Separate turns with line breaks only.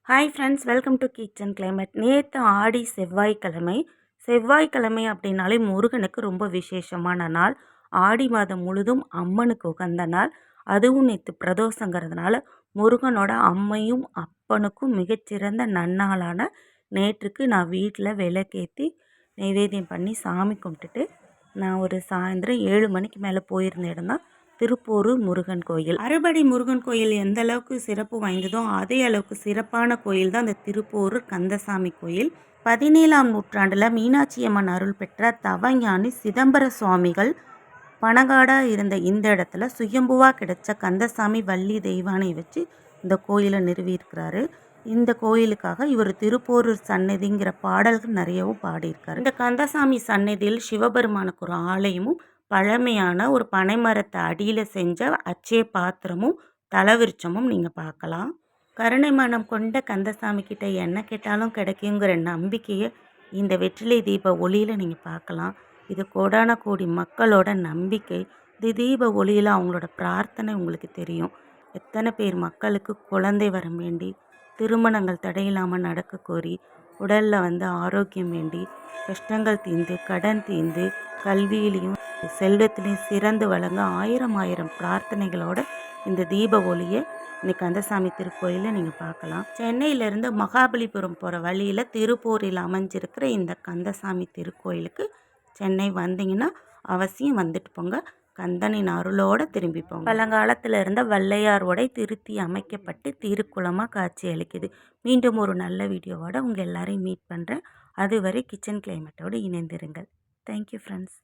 Hi friends, welcome to kitchen climate. நேற்று ஆடி செவ்வாய்க்கிழமை. செவ்வாய்க்கிழமை அப்படின்னாலே முருகனுக்கு ரொம்ப விசேஷமான நாள். ஆடி மாதம் முழுதும் அம்மனுக்கு உகந்த நாள். அதுவும் நேற்று பிரதோஷங்கிறதுனால முருகனோட அம்மையும் அப்பனுக்கும் மிகச்சிறந்த நன்னாளான நேற்றுக்கு நான் வீட்டில் விளக்கேற்றி நைவேத்தியம் பண்ணி சாமி கும்பிட்டுட்டு நான் ஒரு சாயந்தரம் 7 மணிக்கு மேலே போயிருந்த இடம் தான் திருப்போரூர் முருகன் கோயில். அறுபடை முருகன் கோயில் எந்த அளவுக்கு சிறப்பு வாய்ந்ததோ அதே அளவுக்கு சிறப்பான கோயில் தான் இந்த திருப்போரூர் கந்தசாமி கோயில். 17ஆம் நூற்றாண்டில் மீனாட்சி அம்மன் அருள் பெற்ற தவஞானி சிதம்பர சுவாமிகள் பணங்காடாக இருந்த இந்த இடத்துல சுயம்புவாக கிடைச்ச கந்தசாமி வள்ளி தெய்வானை வச்சு இந்த கோயிலை நிறுவியிருக்கிறாரு. இந்த கோயிலுக்காக இவர் திருப்போரூர் சன்னதிங்கிற பாடல்கள் நிறையவும் பாடியிருக்காரு. இந்த கந்தசாமி சன்னதியில் சிவபெருமானுக்கு ஒரு ஆலயமும் பழமையான ஒரு பனைமரத்தை அடியில் செஞ்ச அச்சய பாத்திரமும் தலவிருச்சமும் நீங்கள் பார்க்கலாம். கருணை மனம் கொண்ட கந்தசாமி கிட்ட என்ன கேட்டாலும் கிடைக்குங்கிற நம்பிக்கையை இந்த வெற்றிலை தீப ஒளியில் நீங்கள் பார்க்கலாம். இது கோடான கோடி மக்களோட நம்பிக்கை. இந்த தீப ஒளியில் அவங்களோட பிரார்த்தனை உங்களுக்கு தெரியும். எத்தனை பேர் மக்களுக்கு குழந்தை வரம் வேண்டி, திருமணங்கள் தடையில்லாமல் நடக்க கோரி, உடலில் ஆரோக்கியம் வேண்டி, கஷ்டங்கள் தீர்ந்து, கடன் தீர்ந்து, கல்வியிலையும் செல்வத்திலையும் சிறந்து வழங்க ஆயிரம் பிரார்த்தனைகளோட இந்த தீப ஒளியை இன்னைக்கு கந்தசாமி திருக்கோயிலில் நீங்கள் பார்க்கலாம். சென்னையிலேருந்து மகாபலிபுரம் போகிற வழியில் திருப்பூரில் அமைஞ்சிருக்கிற இந்த கந்தசாமி திருக்கோயிலுக்கு சென்னை வந்தீங்கன்னா அவசியம் வந்துட்டு போங்க. கந்தனின் அருளோடு திரும்பி போங்க. பழங்காலத்தில் இருந்த வள்ளையார் உடை திருத்தி அமைக்கப்பட்டு திருக்குளமாக காட்சி அளிக்குது. மீண்டும் ஒரு நல்ல வீடியோவோட உங்கள் எல்லாரையும் மீட் பண்ணுறேன். அதுவரை கிச்சன் கிளைமேட்டோடு இணைந்திருங்கள். Thank you friends.